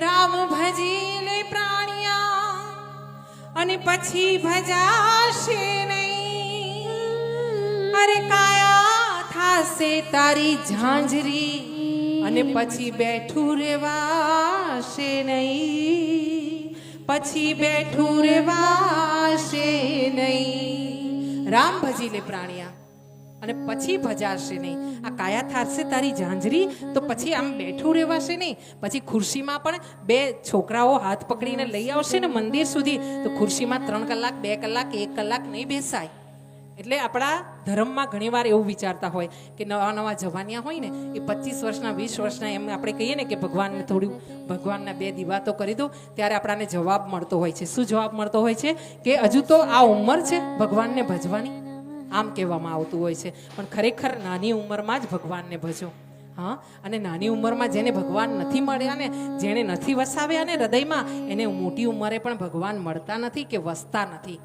રામ ભજી લે પ્રાણિયા અને પછી ભજાશે નહીં. અરે કાયા થાશે તારી ઝાંઝરી અને પછી બેઠું રેવાશે નહીં. પછી બેઠું રેવાશે નહીં. રામ ભજી લે પ્રાણિયા અને પછી ભજાશે નહીં. આ કાયા થાશે તારી ઝાંઝરી તો પછી આમ બેઠું રહેવાશે નહીં. પછી ખુરશીમાં પણ બે છોકરાઓ હાથ પકડીને લઈ આવશે ને મંદિર સુધી તો ખુરશીમાં 3 કલાક 2 કલાક 1 કલાક નહીં બેસાય. એટલે આપણા ધર્મમાં ઘણીવાર એવું વિચારતા હોય કે નવા નવા જવાનિયા હોય ને એ 25 વર્ષના 20 વર્ષના એમ આપણે કહીએ ને કે ભગવાનને થોડું ભગવાનના 2 દીવા તો કરી દો ત્યારે આપણાને જવાબ મળતો હોય છે. શું જવાબ મળતો હોય છે કે હજુ તો આ ઉંમર છે ભગવાનને ભજવાની, આમ કહેવામાં આવતું હોય છે. પણ ખરેખર નાની ઉંમરમાં જ ભગવાનને ભજો. હા, અને નાની ઉંમરમાં જેને ભગવાન નથી મળ્યા ને, જેને નથી વસાવ્યા ને હૃદયમાં, એને મોટી ઉંમરે પણ ભગવાન મળતા નથી કે વસતા નથી.